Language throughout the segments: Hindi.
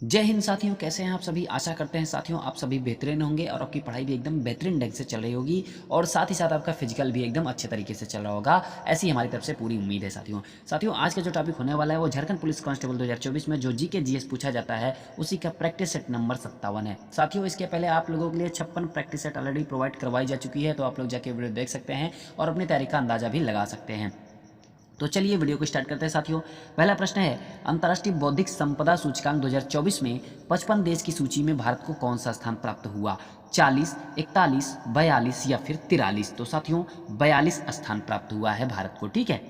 जय हिंद साथियों, कैसे हैं आप सभी। आशा करते हैं साथियों आप सभी बेहतरीन होंगे और आपकी पढ़ाई भी एकदम बेहतरीन ढंग से चल रही होगी और साथ ही साथ आपका फिजिकल भी एकदम अच्छे तरीके से चल रहा होगा। ऐसी हमारी तरफ से पूरी उम्मीद है साथियों आज का जो टॉपिक होने वाला है वो झारखंड पुलिस कांस्टेबल 2024 में जो जीके जीएस पूछा जाता है उसी का प्रैक्टिस सेट नंबर 57 है। साथियों इसके पहले आप लोगों के लिए 56 प्रैक्टिस सेट ऑलरेडी प्रोवाइड करवाई जा चुकी है, तो आप लोग जाके वीडियो देख सकते हैं और अपनी तैयारी का अंदाजा भी लगा सकते हैं। तो चलिए वीडियो को स्टार्ट करते हैं साथियों। पहला प्रश्न है, अंतर्राष्ट्रीय बौद्धिक संपदा सूचकांक 2024 में 55 देश की सूची में भारत को कौन सा स्थान प्राप्त हुआ? 40, 41, 42 या फिर 43? तो साथियों 42 स्थान प्राप्त हुआ है भारत को। ठीक है,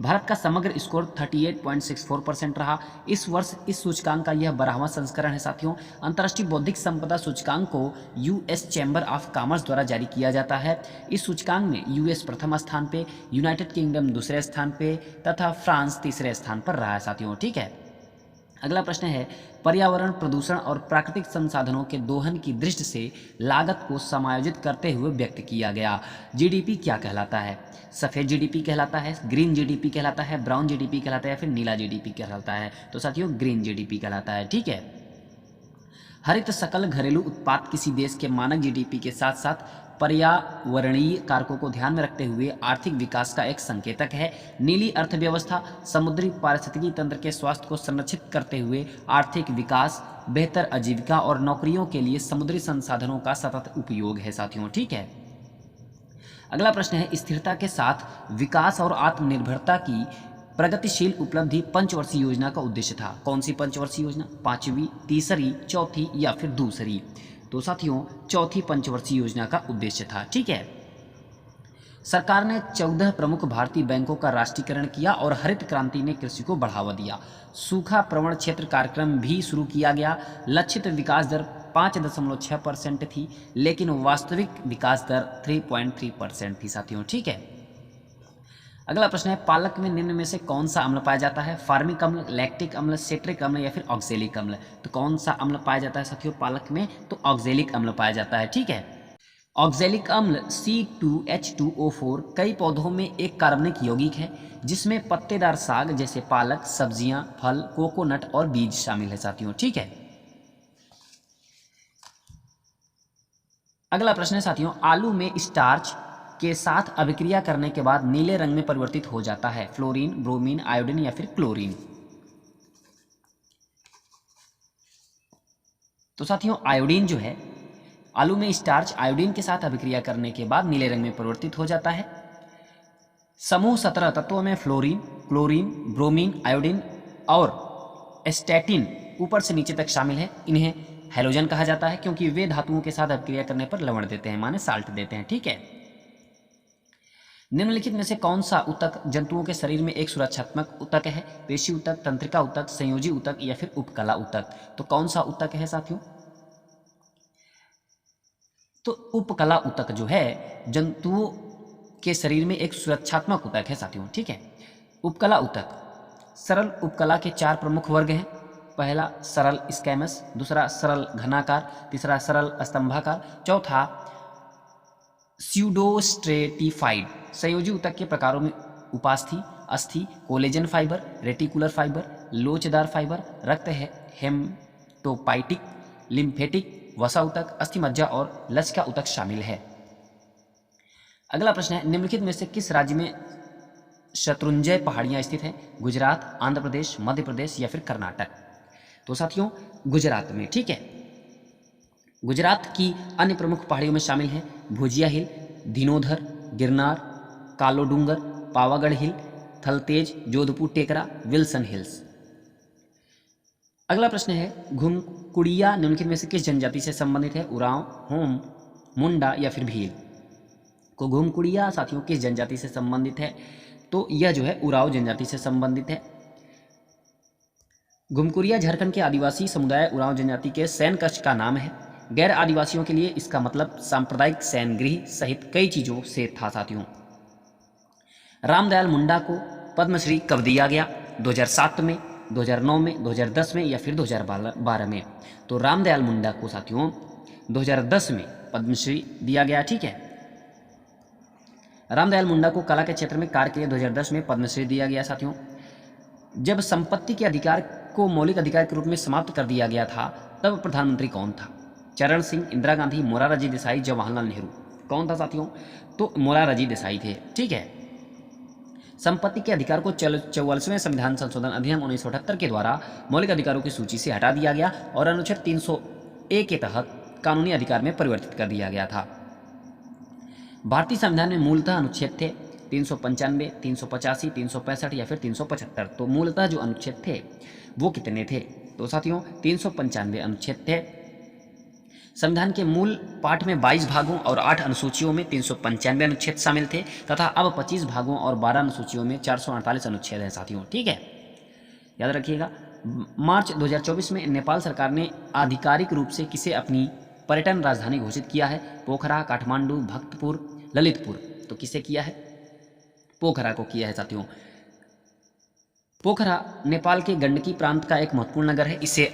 भारत का समग्र स्कोर 38.64% रहा। इस वर्ष इस सूचकांक का यह 12वां संस्करण है साथियों। अंतर्राष्ट्रीय बौद्धिक संपदा सूचकांक को यूएस चैम्बर ऑफ कॉमर्स द्वारा जारी किया जाता है। इस सूचकांक में यूएस प्रथम स्थान पे, यूनाइटेड किंगडम दूसरे स्थान पे तथा फ्रांस तीसरे स्थान पर रहा है साथियों। ठीक है, अगला प्रश्न है, पर्यावरण प्रदूषण और प्राकृतिक संसाधनों के दोहन की दृष्टि से लागत को समायोजित करते हुए व्यक्त किया गया जीडीपी क्या कहलाता है? सफ़ेद जीडीपी कहलाता है, ग्रीन जीडीपी कहलाता है, ब्राउन जीडीपी कहलाता है या फिर नीला जीडीपी कहलाता है? तो साथियों ग्रीन जीडीपी कहलाता है। ठीक है, हरित सकल घरेलू उत्पाद किसी देश के मानक जीडीपी के साथ साथ पर्यावरणीय कारकों को ध्यान में रखते हुए आर्थिक विकास का एक संकेतक है। नीली अर्थव्यवस्था समुद्री पारिस्थितिकी तंत्र के स्वास्थ्य को संरक्षित करते हुए आर्थिक विकास, बेहतर आजीविका और नौकरियों के लिए समुद्री संसाधनों का सतत उपयोग है साथियों। ठीक है, अगला प्रश्न है, स्थिरता के साथ विकास और आत्मनिर्भरता की प्रगतिशील उपलब्धि पंचवर्षीय योजना का उद्देश्य था। कौन सी पंचवर्षीय योजना? पांचवी, तीसरी, चौथी या फिर दूसरी? तो साथियों चौथी पंचवर्षीय योजना का उद्देश्य था। ठीक है, सरकार ने 14 प्रमुख भारतीय बैंकों का राष्ट्रीयकरण किया और हरित क्रांति ने कृषि को बढ़ावा दिया। सूखा प्रवण क्षेत्र कार्यक्रम भी शुरू किया गया। लक्षित विकास दर 5.6% थी, लेकिन वास्तविक विकास दर 3.3% थी साथियों। ठीक है, अगला प्रश्न है, पालक में निम्न में से कौन सा अम्ल पाया जाता है? फार्मिक अम्ल, लैक्टिक अम्ल, सिट्रिक अम्ल या फिर ऑक्जेलिक अम्ल? तो कौन सा अम्ल पाया जाता है साथियों पालक में? तो ऑक्जेलिक अम्ल पाया जाता है। ठीक है, ऑक्जेलिक अम्ल C2H2O4 कई पौधों में एक कार्बनिक यौगिक है जिसमें पत्तेदार साग जैसे पालक, सब्जियां, फल, कोकोनट और बीज शामिल है साथियों। ठीक है, अगला प्रश्न है साथियों, आलू में स्टार्च के साथ अभिक्रिया करने के बाद नीले रंग में परिवर्तित हो जाता है। फ्लोरीन, ब्रोमीन, आयोडीन या फिर क्लोरीन? तो साथियों आयोडीन जो है, आलू में स्टार्च आयोडीन के साथ अभिक्रिया करने के बाद नीले रंग में परिवर्तित हो जाता है। समूह 17 तत्वों में फ्लोरीन, क्लोरीन, ब्रोमीन, आयोडीन और एस्टैटिन ऊपर से नीचे तक शामिल है। इन्हें हैलोजन कहा जाता है क्योंकि वे धातुओं के साथ अभिक्रिया करने पर लवण देते हैं, माने साल्ट देते हैं। ठीक है, निम्नलिखित में से कौन सा ऊतक जंतुओं के शरीर में एक सुरक्षात्मक ऊतक है? पेशी ऊतक, तंत्रिका ऊतक, संयोजी ऊतक या फिर उपकला ऊतक? तो कौन सा ऊतक है साथियों? तो उपकला ऊतक जो है जंतुओं के शरीर में एक सुरक्षात्मक ऊतक है साथियों। ठीक है, उपकला ऊतक, सरल उपकला के 4 प्रमुख वर्ग हैं। पहला सरल स्कैमस, दूसरा सरल घनाकार, तीसरा सरल स्तंभाकार, चौथा स्यूडोस्ट्रेटिफाइड। संयोजी ऊतक के प्रकारों में उपास्थि, अस्थि, कोलेजन फाइबर, रेटिकुलर फाइबर, लोचदार फाइबर, रक्त है, हेमटोपाइटिक, लिम्फेटिक, वसा ऊतक, अस्थि मज्जा और लचका ऊतक शामिल है। अगला प्रश्न है, निम्नलिखित में से किस राज्य में शत्रुंजय पहाड़ियां स्थित हैं? गुजरात, आंध्र प्रदेश, मध्य प्रदेश या फिर कर्नाटक? तो साथियों गुजरात में। ठीक है, गुजरात की अन्य प्रमुख पहाड़ियों में शामिल हैं भुजिया हिल, धीनोधर, गिरनार, कालो डूंगर, पावागढ़ हिल, थलतेज, जोधपुर टेकरा, विल्सन हिल्स। अगला प्रश्न है, घुमकुड़िया निम्नलिखित में से किस जनजाति से संबंधित है? उरांव, होम, मुंडा या फिर भील? को घुमकुड़िया साथियों किस जनजाति से संबंधित है? तो यह जो है उरांव जनजाति से संबंधित है। घुमकुड़िया झारखंड के आदिवासी समुदाय उरांव जनजाति के सैन कक्ष का नाम है। गैर आदिवासियों के लिए इसका मतलब सांप्रदायिक सैन गृह सहित कई चीजों से था साथियों। रामदयाल मुंडा को पद्मश्री कब दिया गया? 2007 में, 2009 में, 2010 में या फिर 2012 में? तो रामदयाल मुंडा को साथियों 2010 में पद्मश्री दिया गया। ठीक है, रामदयाल मुंडा को कला के क्षेत्र में कार्य के लिए 2010 में पद्मश्री दिया गया साथियों। जब संपत्ति के अधिकार को मौलिक अधिकार के रूप में समाप्त कर दिया गया था, तब प्रधानमंत्री कौन था? चरण सिंह, इंदिरा गांधी, मोरारजी देसाई, जवाहरलाल नेहरू। कौन था साथियों? तो मोरारजी देसाई थे। ठीक है। संपत्ति के अधिकार को 44वें संविधान संशोधन अधिनियम 1978 के द्वारा मौलिक अधिकारों की सूची से हटा दिया गया और अनुच्छेद 300A के तहत कानूनी अधिकार में परिवर्तित कर दिया गया था। भारतीय संविधान में मूलतः अनुच्छेद थे 395, 385, 365 या फिर 375। तो मूलतः जो अनुच्छेद थे वो कितने थे? तो साथियों 395 अनुच्छेद थे। संविधान के मूल पाठ में 22 भागों और 8 अनुसूचियों में 395 अनुच्छेद शामिल थे तथा अब 25 भागों और 12 अनुसूचियों में 448 अनुच्छेद हैं साथियों। ठीक है, याद रखिएगा। मार्च 2024 में नेपाल सरकार ने आधिकारिक रूप से किसे अपनी पर्यटन राजधानी घोषित किया है? पोखरा, काठमांडू, भक्तपुर, ललितपुर। तो किसे किया है? पोखरा को किया है साथियों। पोखरा नेपाल के गंडकी प्रांत का एक महत्वपूर्ण नगर है। इसे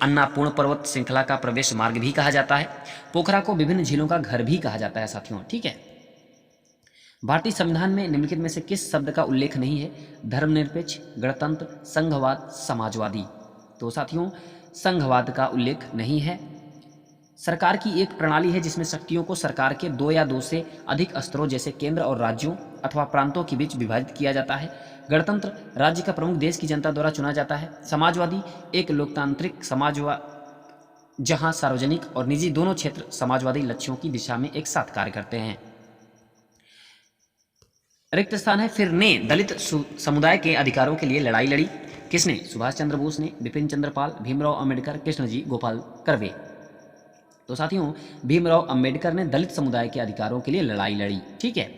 अन्नापूर्ण पर्वत श्रृंखला का प्रवेश मार्ग भी कहा जाता है। पोखरा को विभिन्न झीलों का घर भी कहा जाता है साथियों। ठीक है। भारतीय संविधान में निम्नलिखित में से किस शब्द का उल्लेख नहीं है? धर्मनिरपेक्ष, गणतंत्र, संघवाद, समाजवादी। तो साथियों संघवाद का उल्लेख नहीं है। सरकार की एक प्रणाली है जिसमें शक्तियों को सरकार के 2 या 2 से अधिक स्तरों जैसे केंद्र और राज्यों अथवा प्रांतों के बीच विभाजित किया जाता है। गणतंत्र राज्य का प्रमुख देश की जनता द्वारा चुना जाता है। समाजवादी एक लोकतांत्रिक समाजवाद जहां सार्वजनिक और निजी दोनों क्षेत्र समाजवादी लक्ष्यों की दिशा में एक साथ कार्य करते हैं। रिक्त स्थान है। फिर ने दलित समुदाय के अधिकारों के लिए लड़ाई लड़ी। किसने? सुभाष चंद्र बोस ने, बिपिन चंद्र पाल, भीमराव अंबेडकर, कृष्णजी गोपाल कर्वे। तो साथियों भीमराव अंबेडकर ने दलित समुदाय के अधिकारों के लिए लड़ाई लड़ी। ठीक है।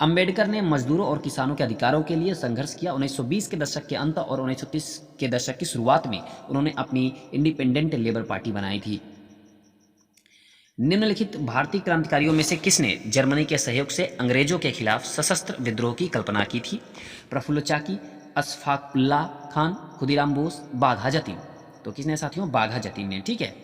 अंबेडकर ने मजदूरों और किसानों के अधिकारों के लिए संघर्ष किया। 1920 के दशक के अंत और 1930 के दशक की शुरुआत में उन्होंने अपनी इंडिपेंडेंट लेबर पार्टी बनाई थी। निम्नलिखित भारतीय क्रांतिकारियों में से किसने जर्मनी के सहयोग से अंग्रेजों के खिलाफ सशस्त्र विद्रोह की कल्पना की थी? प्रफुल्ल चाकी, अशफाकुल्लाह खान, खुदीराम बोस, बाघा जतीन। तो किसने साथियों? बाघा जतीन ने। ठीक है।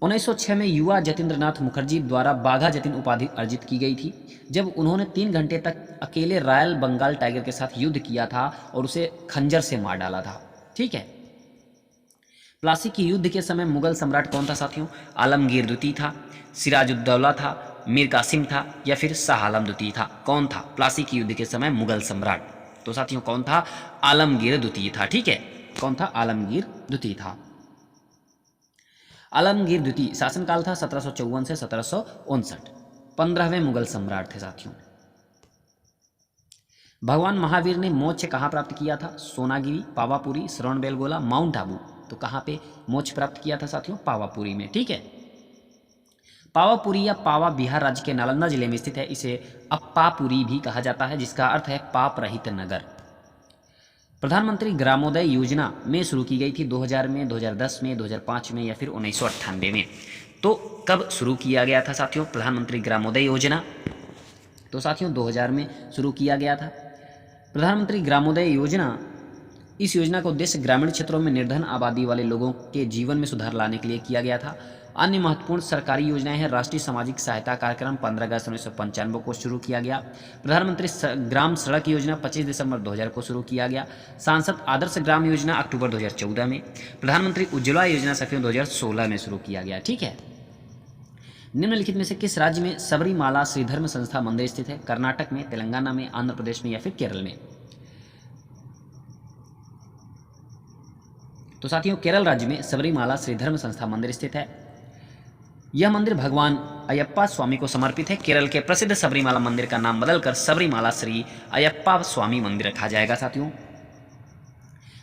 1906 में युवा जतीन्द्रनाथ मुखर्जी द्वारा बाघा जतीन उपाधि अर्जित की गई थी जब उन्होंने 3 घंटे तक अकेले रॉयल बंगाल टाइगर के साथ युद्ध किया था और उसे खंजर से मार डाला था। ठीक है। प्लासी के युद्ध के समय मुगल सम्राट कौन था साथियों? आलमगीर द्वितीय था, सिराजुद्दौला था, मीर कासिम था या फिर शाह आलम द्वितीय था? कौन था प्लासी के युद्ध के समय मुगल सम्राट? तो साथियों कौन था? आलमगीर द्वितीय था। ठीक है। कौन था? आलमगीर द्वितीय था। आलमगीर द्वितीय शासनकाल था 1754 से 1759। 15वें मुगल सम्राट थे साथियों। भगवान महावीर ने मोक्ष कहाँ प्राप्त किया था? सोनागिरी, पावापुरी, श्रवणबेलगोला, माउंट आबू। तो कहाँ पे मोक्ष प्राप्त किया था साथियों? पावापुरी में। ठीक है। पावापुरी या पावा बिहार राज्य के नालंदा जिले में स्थित है। इसे अप्पापुरी भी कहा जाता है जिसका अर्थ है पाप रहित नगर। प्रधानमंत्री ग्रामोदय योजना में शुरू की गई थी 2000 में, 2010 में, 2005 में या फिर 1998 में। तो कब शुरू किया गया था साथियों प्रधानमंत्री ग्रामोदय योजना? तो साथियों 2000 में शुरू किया गया था प्रधानमंत्री ग्रामोदय योजना। इस योजना का उद्देश्य ग्रामीण क्षेत्रों में निर्धन आबादी वाले लोगों के जीवन में सुधार लाने के लिए किया गया था। अन्य महत्वपूर्ण सरकारी योजनाएं हैं। राष्ट्रीय सामाजिक सहायता कार्यक्रम 15 अगस्त 1995 को शुरू किया गया। प्रधानमंत्री ग्राम सड़क योजना 25 दिसंबर 2000 को शुरू किया गया। सांसद आदर्श ग्राम योजना अक्टूबर 2014 में। प्रधानमंत्री उज्ज्वला योजना सफेद 2016 में शुरू किया गया। ठीक है। निम्नलिखित में से किस राज्य में सबरीमाला श्रीधर्म संस्था मंदिर स्थित है? कर्नाटक में, तेलंगाना में, आंध्र प्रदेश में या फिर केरल में? तो साथियों केरल राज्य में सबरीमाला श्रीधर्म संस्था मंदिर स्थित है। यह मंदिर भगवान अयप्पा स्वामी को समर्पित है। केरल के प्रसिद्ध सबरीमाला मंदिर का नाम बदलकर सबरीमाला श्री अयप्पा स्वामी मंदिर रखा जाएगा साथियों।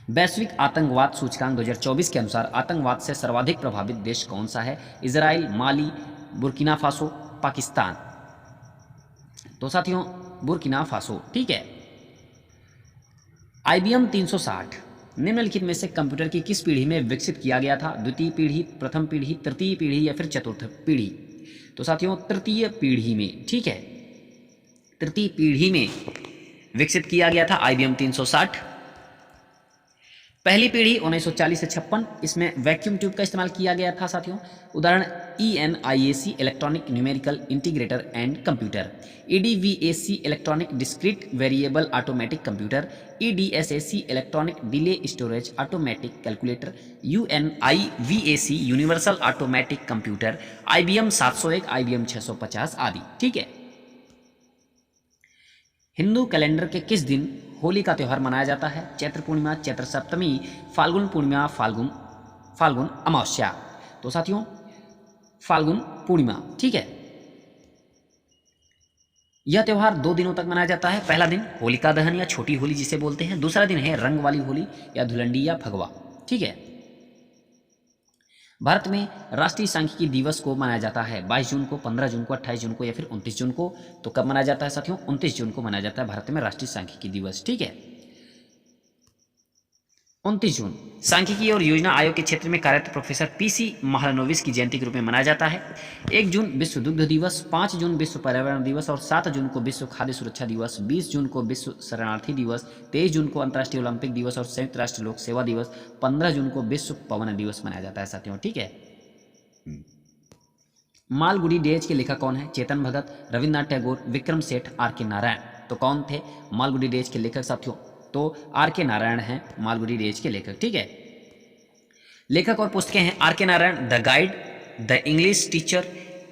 वैश्विक आतंकवाद सूचकांक 2024 के अनुसार आतंकवाद से सर्वाधिक प्रभावित देश कौन सा है? इजराइल, माली, बुर्किना फासो, पाकिस्तान। तो साथियों बुर्किना फासो। ठीक है। IBM 360 निम्नलिखित में से कंप्यूटर की किस पीढ़ी में विकसित किया गया था? द्वितीय पीढ़ी, प्रथम पीढ़ी, तृतीय पीढ़ी या फिर चतुर्थ पीढ़ी? तो साथियों तृतीय पीढ़ी में। ठीक है। तृतीय पीढ़ी में विकसित किया गया था IBM 360। पहली पीढ़ी 1940 से 56, इसमें वैक्यूम ट्यूब का इस्तेमाल किया गया था साथियों। उदाहरण ENIAC electronic numerical integrator and computer, EDVAC electronic discrete variable automatic computer, EDSAC electronic delay storage automatic calculator, UNIVAC universal automatic computer, IBM 701, IBM 650 आदि। ठीक है। हिंदू कैलेंडर के किस दिन होली का त्यौहार मनाया जाता है? चैत्र पूर्णिमा, चैत्र सप्तमी, फाल्गुन पूर्णिमा, फाल्गुन अमावस्या। तो साथियों फाल्गुन पूर्णिमा। ठीक है। यह त्यौहार 2 दिनों तक मनाया जाता है। पहला दिन होलिका दहन या छोटी होली जिसे बोलते हैं, दूसरा दिन है रंग वाली होली या धुलंडी या फगवा। ठीक है। भारत में राष्ट्रीय सांख्यिकी दिवस को मनाया जाता है 22 जून को, 15 जून को, 28 जून को या फिर 29 जून को। तो कब मनाया जाता है साथियों? 29 जून को मनाया जाता है भारत में राष्ट्रीय सांख्यिकी दिवस। ठीक है। 29 जून सांख्यिकी और योजना आयोग के क्षेत्र में कार्यरत प्रोफेसर PC महालनोबिस की जयंती के रूप में मनाया जाता है। 1 जून विश्व दुग्ध दिवस, 5 जून विश्व पर्यावरण दिवस और 7 जून को विश्व खाद्य सुरक्षा दिवस, 20 जून को विश्व शरणार्थी दिवस, 23 जून को अंतर्राष्ट्रीय ओलंपिक दिवस और संयुक्त राष्ट्र लोक सेवा दिवस, 15 जून को विश्व पवन दिवस मनाया जाता है साथियों। ठीक है। मालगुडी डेज के लेखक कौन है? चेतन भगत, रविन्द्रनाथ टैगोर, विक्रम सेठ, RK नारायण। तो कौन थे मालगुडी डेज के लेखक साथियों? तो RK नारायण हैं मालगुडी डेज के लेखक। ठीक है। लेखक और पुस्तकें हैं RK Narayan, the guide, the English teacher,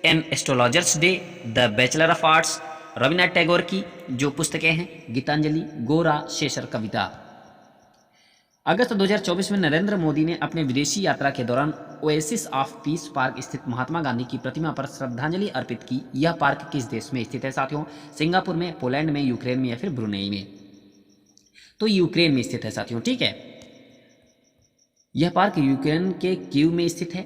an astrologer's day, the bachelor of arts. Rabindranath Tagore की जो पुस्तकें हैं गीतांजलि, गोरा, शेषर कविता। अगस्त 2024 में नरेंद्र मोदी ने अपने विदेशी यात्रा के दौरान ओएसिस ऑफ पीस पार्क स्थित महात्मा गांधी की प्रतिमा पर श्रद्धांजलि अर्पित की। यह पार्क किस देश में स्थित है साथियों? सिंगापुर में, पोलैंड में, यूक्रेन में या फिर ब्रुनेई में? तो यूक्रेन में स्थित है साथियों। ठीक है। यह पार्क यूक्रेन के कीव में स्थित है।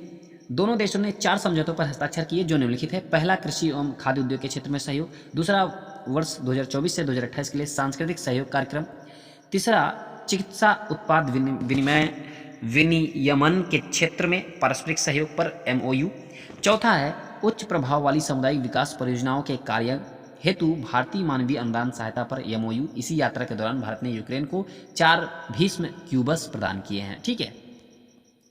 दोनों देशों ने 4 समझौतों पर हस्ताक्षर किए जो निम्नलिखित है। पहला, कृषि एवं खाद्य उद्योग के क्षेत्र में सहयोग। दूसरा, वर्ष 2024 से 2028 के लिए सांस्कृतिक सहयोग कार्यक्रम। तीसरा, चिकित्सा उत्पाद विनियमन के क्षेत्र में पारस्परिक सहयोग पर MOU। चौथा है, उच्च प्रभाव वाली सामुदायिक विकास परियोजनाओं के कार्य हेतु भारतीय मानवीय अनुदान सहायता पर MOU। इसी यात्रा के दौरान भारत ने यूक्रेन को 4 भीष्म क्यूबस प्रदान किए हैं। ठीक है।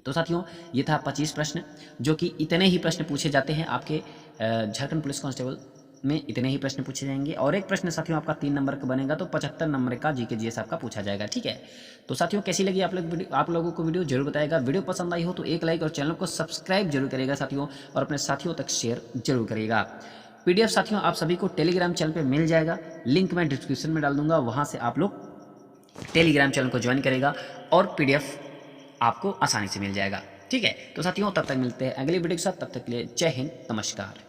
तो साथियों ये था 25 प्रश्न, जो कि इतने ही प्रश्न पूछे जाते हैं आपके झारखंड पुलिस कांस्टेबल में, इतने ही प्रश्न पूछे जाएंगे। और एक प्रश्न साथियों आपका 3 नंबर का बनेगा, तो 75 नंबर का GK GS आपका पूछा जाएगा। ठीक है। तो साथियों कैसी लगी आप लोगों को वीडियो जरूर बताएगा। वीडियो पसंद आई हो तो एक लाइक और चैनल को सब्सक्राइब जरूर करेगा साथियों, और अपने साथियों तक शेयर जरूर करेगा। PDF साथियों आप सभी को टेलीग्राम चैनल पे मिल जाएगा, लिंक मैं डिस्क्रिप्शन में डाल दूंगा, वहाँ से आप लोग टेलीग्राम चैनल को ज्वाइन करेगा और PDF आपको आसानी से मिल जाएगा। ठीक है। तो साथियों तब तक मिलते हैं अगली वीडियो के साथ, तब तक के लिए जय हिंद, नमस्कार।